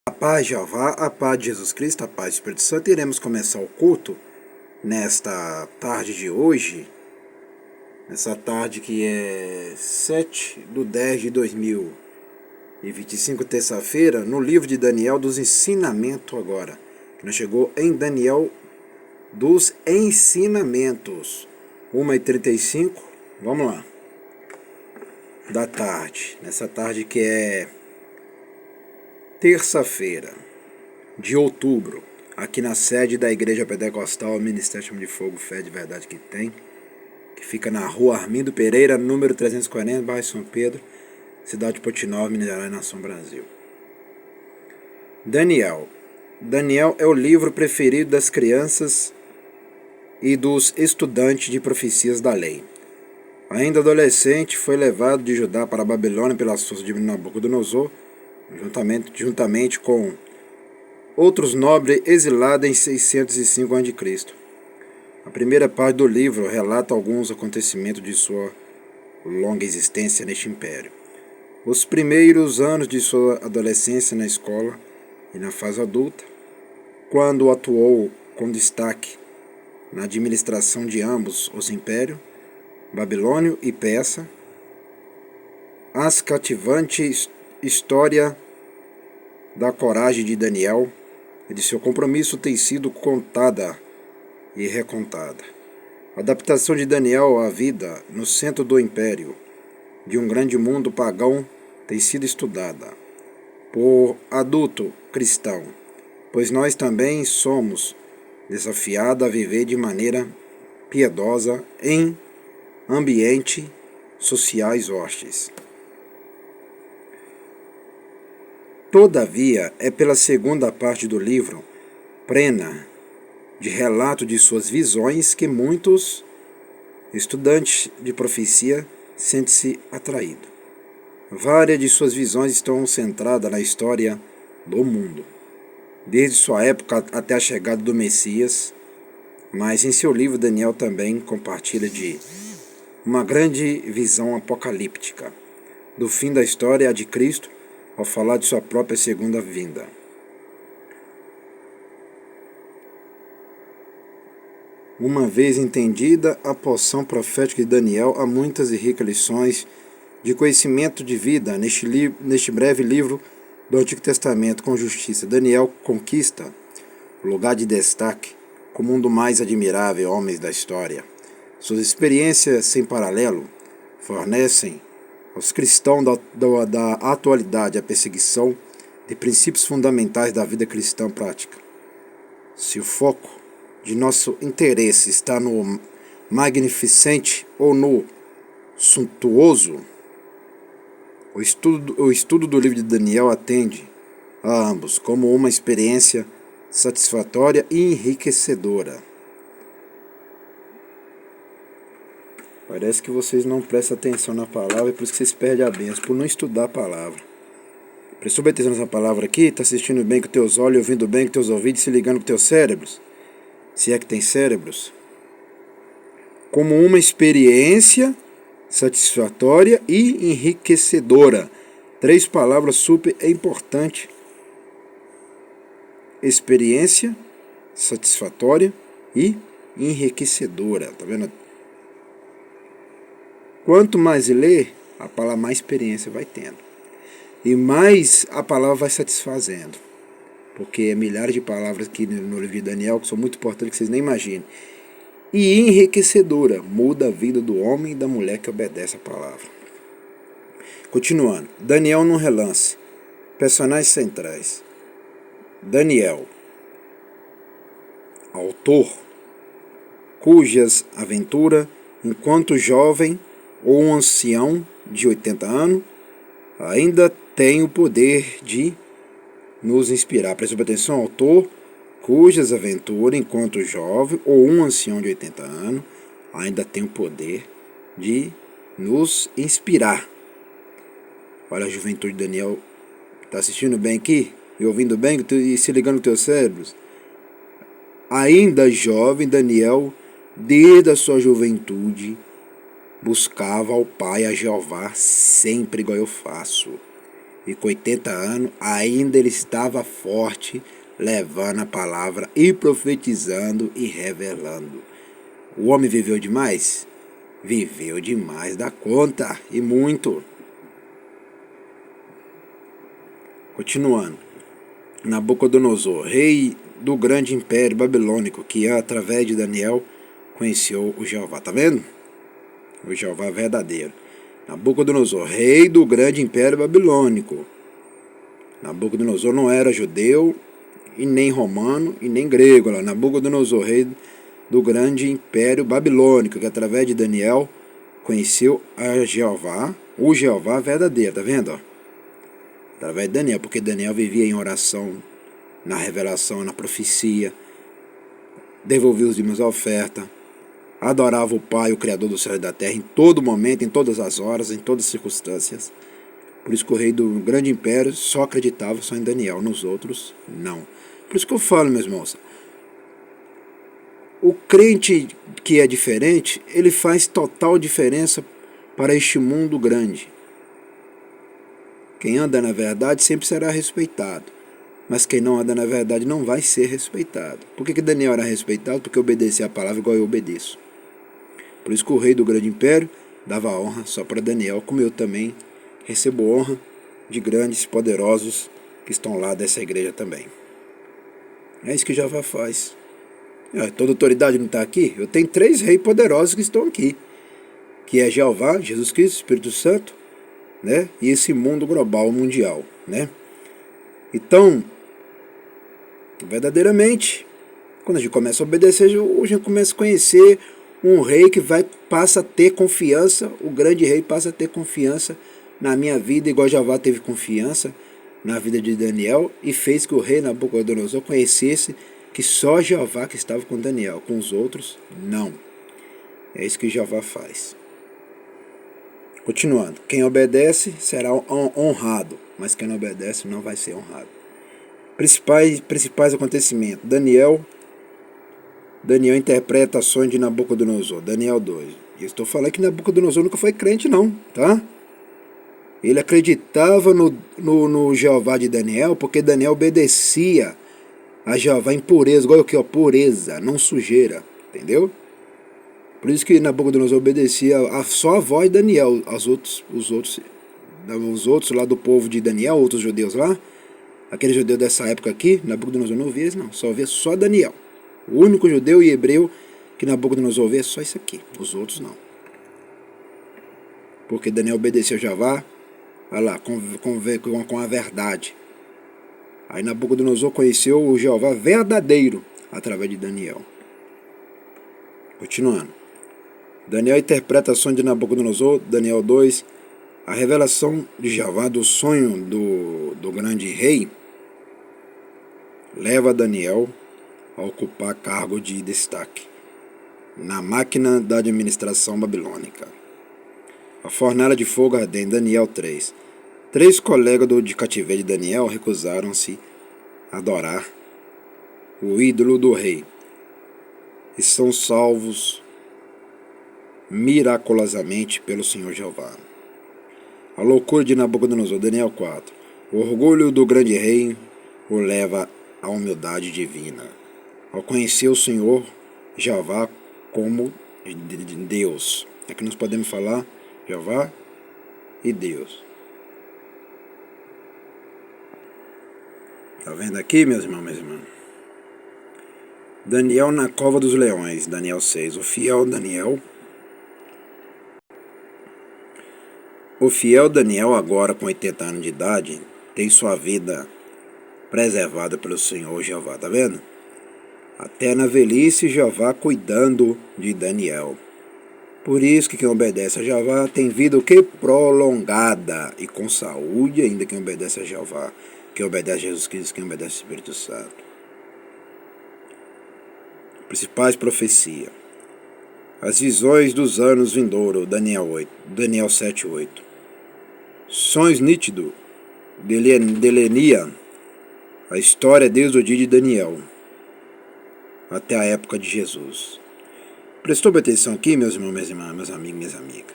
A paz de Jeová, a paz de Jesus Cristo, a paz do Espírito Santo. Iremos começar o culto nesta tarde de hoje, nessa tarde que é 7/10/2025, terça-feira, no livro de Daniel dos ensinamentos agora, que nós chegou em Daniel dos ensinamentos, 1h35, vamos lá, da tarde, nessa tarde que é terça-feira de outubro, aqui na sede da Igreja Pentecostal Ministério Chama de Fogo, Fé de Verdade que tem, que fica na rua Armindo Pereira, número 340, bairro São Pedro, cidade de Portinópolis, Minas Gerais, Nação Brasil. Daniel. Daniel é o livro preferido das crianças e dos estudantes de profecias da lei. Ainda adolescente, foi levado de Judá para a Babilônia pelas forças de Nabucodonosor, juntamente com outros nobres exilados em 605 a.C. A primeira parte do livro relata alguns acontecimentos de sua longa existência neste império. Os primeiros anos de sua adolescência na escola e na fase adulta, quando atuou com destaque na administração de ambos os impérios, babilônio e persa, as cativantes história da coragem de Daniel e de seu compromisso tem sido contada e recontada. A adaptação de Daniel à vida no centro do império de um grande mundo pagão tem sido estudada por adulto cristão, pois nós também somos desafiados a viver de maneira piedosa em ambientes sociais hostis. Todavia, é pela segunda parte do livro, plena de relato de suas visões, que muitos estudantes de profecia sentem-se atraídos. Várias de suas visões estão centradas na história do mundo, desde sua época até a chegada do Messias, mas em seu livro Daniel também compartilha de uma grande visão apocalíptica do fim da história de Cristo, ao falar de sua própria segunda vinda. Uma vez entendida a porção profética de Daniel, há muitas e ricas lições de conhecimento de vida neste breve livro do Antigo Testamento com justiça. Daniel conquista o lugar de destaque como um dos mais admiráveis homens da história. Suas experiências sem paralelo fornecem aos cristãos da atualidade a perseguição de princípios fundamentais da vida cristã prática. Se o foco de nosso interesse está no magnificente ou no suntuoso, o estudo do livro de Daniel atende a ambos como uma experiência satisfatória e enriquecedora. Parece que vocês não prestam atenção na palavra, é por isso que vocês perdem a bênção, por não estudar a palavra. Prestou bem atenção nessa palavra aqui? Está assistindo bem com teus olhos, ouvindo bem com teus ouvidos, se ligando com teus cérebros? Se é que tem cérebros. Como uma experiência satisfatória e enriquecedora. 3 palavras super importantes. Experiência satisfatória e enriquecedora. Tá vendo? Quanto mais lê, a palavra mais experiência vai tendo. E mais a palavra vai satisfazendo. Porque é milhares de palavras aqui no livro de Daniel que são muito importantes, que vocês nem imaginam. E enriquecedora, muda a vida do homem e da mulher que obedece a palavra. Continuando, Daniel num relance. Personagens centrais. Daniel, autor, cujas aventuras, enquanto jovem ou um ancião de 80 anos, ainda tem o poder de nos inspirar. Preste atenção, autor, cujas aventuras, enquanto jovem ou um ancião de 80 anos, ainda tem o poder de nos inspirar. Olha a juventude de Daniel. Está assistindo bem aqui? E ouvindo bem? E se ligando com teus cérebros? Ainda jovem, Daniel, desde a sua juventude, buscava ao Pai, a Jeová, sempre igual eu faço. e com 80 anos ainda ele estava forte, levando a palavra e profetizando e revelando. O homem viveu demais? Viveu demais da conta, e muito. Continuando. Nabucodonosor, rei do grande império babilônico, que através de Daniel conheceu o Jeová. Tá vendo? O Jeová verdadeiro. Nabucodonosor, rei do grande império babilônico. Nabucodonosor não era judeu, e nem romano, e nem grego. Nabucodonosor, rei do grande império babilônico, que através de Daniel conheceu a Jeová, o Jeová verdadeiro. Tá vendo? Ó? Através de Daniel, porque Daniel vivia em oração, na revelação, na profecia, devolvia os dízimos à oferta, adorava o Pai, o Criador do céu e da terra, em todo momento, em todas as horas, em todas as circunstâncias. Por isso que o rei do grande império só acreditava só em Daniel, nos outros não. Por isso que eu falo, meus irmãos, o crente que é diferente, ele faz total diferença para este mundo grande. Quem anda na verdade sempre será respeitado, mas quem não anda na verdade não vai ser respeitado. Por que Daniel era respeitado? Porque obedecia a palavra igual eu obedeço. Por isso que o rei do grande império dava honra só para Daniel, como eu também recebo honra de grandes poderosos que estão lá dessa igreja também. É isso que Jeová faz. Toda autoridade não está aqui? Eu tenho 3 reis poderosos que estão aqui, que é Jeová, Jesus Cristo, Espírito Santo, né? E esse mundo global, mundial, né? Então, verdadeiramente, quando a gente começa a obedecer, a gente começa a conhecer um rei que passa a ter confiança, o grande rei passa a ter confiança na minha vida, igual Jeová teve confiança na vida de Daniel e fez que o rei Nabucodonosor conhecesse que só Jeová que estava com Daniel, com os outros, não. É isso que Jeová faz. Continuando, quem obedece será honrado, mas quem não obedece não vai ser honrado. Principais acontecimentos. Daniel interpreta ações de Nabucodonosor. Daniel 2. Eu estou falando que Nabucodonosor nunca foi crente não, tá? Ele acreditava no Jeová de Daniel, porque Daniel obedecia a Jeová em pureza, igual aqui, ó, pureza, não sujeira, entendeu? Por isso que Nabucodonosor obedecia só a voz de Daniel, os outros lá do povo de Daniel, outros judeus lá, aquele judeu dessa época aqui, Nabucodonosor não ouvia isso não, só ouvia só Daniel. O único judeu e hebreu que Nabucodonosor ouvia é só isso aqui, os outros não. Porque Daniel obedecia a Jeová, olha lá, com a verdade. Aí Nabucodonosor conheceu o Jeová verdadeiro através de Daniel. Continuando. Daniel interpreta a sonho de Nabucodonosor, Daniel 2, a revelação de Jeová do sonho do grande rei leva Daniel a ocupar cargo de destaque na máquina da administração babilônica. A fornalha de fogo ardente, Daniel 3. 3 colegas de cativeiro de Daniel recusaram-se a adorar o ídolo do rei e são salvos miraculosamente pelo Senhor Jeová. A loucura de Nabucodonosor, Daniel 4. O orgulho do grande rei o leva à humildade divina. Ao conhecer o Senhor Jeová como Deus. Aqui nós podemos falar Jeová e Deus. Está vendo aqui, meus irmãos, minhas irmãs? Daniel na cova dos leões, Daniel 6. O fiel Daniel, agora com 80 anos de idade, tem sua vida preservada pelo Senhor Jeová, tá vendo? Até na velhice, Jeová cuidando de Daniel. Por isso que quem obedece a Jeová tem vida o quê? Prolongada e com saúde, ainda quem obedece a Jeová, quem obedece a Jesus Cristo, quem obedece ao Espírito Santo. Principais profecias. As visões dos anos vindouros, Daniel 7:8. Sonhos nítidos, Delenia, a história desde o dia de Daniel até a época de Jesus. Prestou atenção aqui, meus irmãos, minhas irmãs, meus amigos, minhas amigas?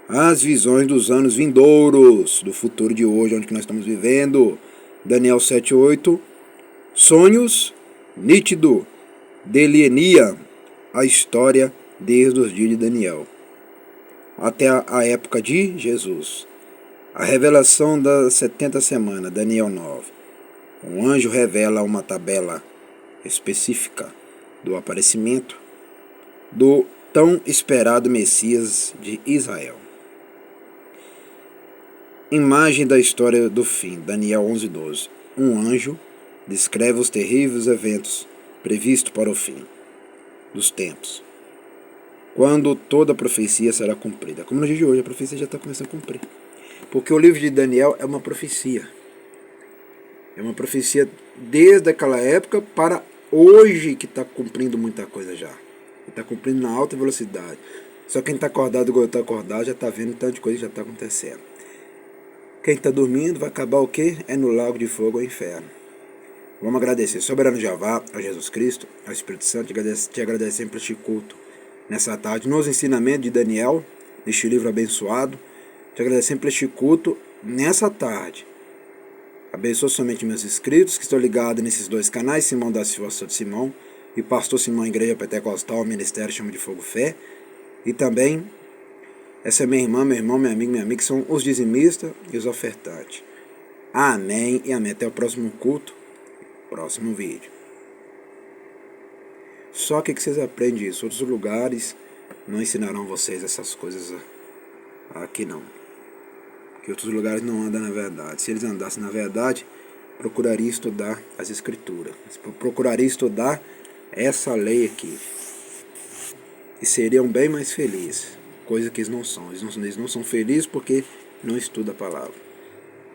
as visões dos anos vindouros, do futuro de hoje, onde que nós estamos vivendo. Daniel 7:8, sonhos nítido, delineia a história desde os dias de Daniel até a época de Jesus. A revelação das 70 semanas, Daniel 9. Um anjo revela uma tabela específica do aparecimento do tão esperado Messias de Israel. Imagem da história do fim, Daniel 11:12. Um anjo descreve os terríveis eventos previstos para o fim dos tempos, quando toda a profecia será cumprida. Como no dia de hoje, a profecia já está começando a cumprir. Porque o livro de Daniel é uma profecia. É uma profecia desde aquela época para hoje, que está cumprindo muita coisa já. Está cumprindo na alta velocidade. Só quem está acordado igual eu estou acordado já está vendo tanta coisa que já está acontecendo. Quem está dormindo vai acabar o quê? É no lago de fogo ou inferno. Vamos agradecer soberano Jeová, a Jesus Cristo, ao Espírito Santo, te agradecemos por este culto nessa tarde, nos ensinamentos de Daniel, neste livro abençoado. Te agradecemos por este culto nessa tarde. Abençoa somente meus inscritos que estão ligados nesses dois canais, Simão da Silva, sou de Simão, e Pastor Simão, Igreja Pentecostal, Ministério Chama de Fogo Fé. E também, essa é minha irmã, meu irmão, minha amiga, que são os dizimistas e os ofertantes. Amém e amém. Até o próximo culto, próximo vídeo. Só que vocês aprendem isso. Outros lugares não ensinarão vocês essas coisas aqui não. Que outros lugares não andam na verdade. Se eles andassem na verdade, procuraria estudar as escrituras. Procuraria estudar essa lei aqui. E seriam bem mais felizes. Coisa que eles não são. Eles não são felizes porque não estudam a palavra.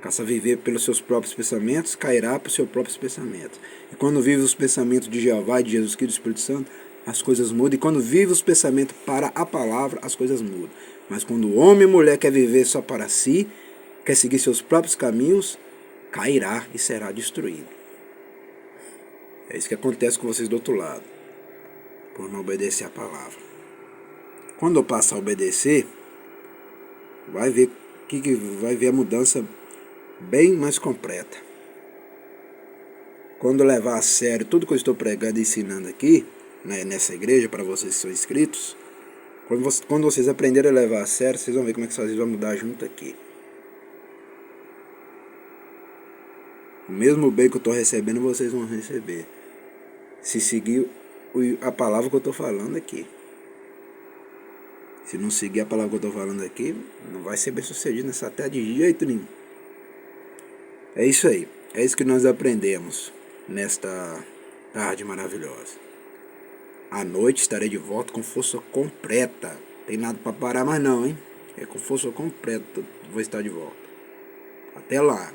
Caça viver pelos seus próprios pensamentos, cairá para os seus próprios pensamentos. E quando vive os pensamentos de Jeová, de Jesus Cristo, do Espírito Santo, as coisas mudam. E quando vive os pensamentos para a palavra, as coisas mudam. Mas quando o homem e mulher quer viver só para si, quer seguir seus próprios caminhos, cairá e será destruído. É isso que acontece com vocês do outro lado, por não obedecer a palavra. Quando eu passar a obedecer, vai ver a mudança bem mais completa. Quando levar a sério tudo que eu estou pregando e ensinando aqui, né, nessa igreja, para vocês que são inscritos, quando vocês aprenderem a levar a sério, vocês vão ver como é que suas vidas vão mudar junto aqui. O mesmo bem que eu estou recebendo, vocês vão receber. Se seguir a palavra que eu estou falando aqui. Se não seguir a palavra que eu estou falando aqui, não vai ser bem sucedido nessa terra de jeito nenhum. É isso aí. É isso que nós aprendemos nesta tarde maravilhosa. À noite estarei de volta com força completa. Tem nada para parar mais não, hein? É com força completa. Vou estar de volta. Até lá.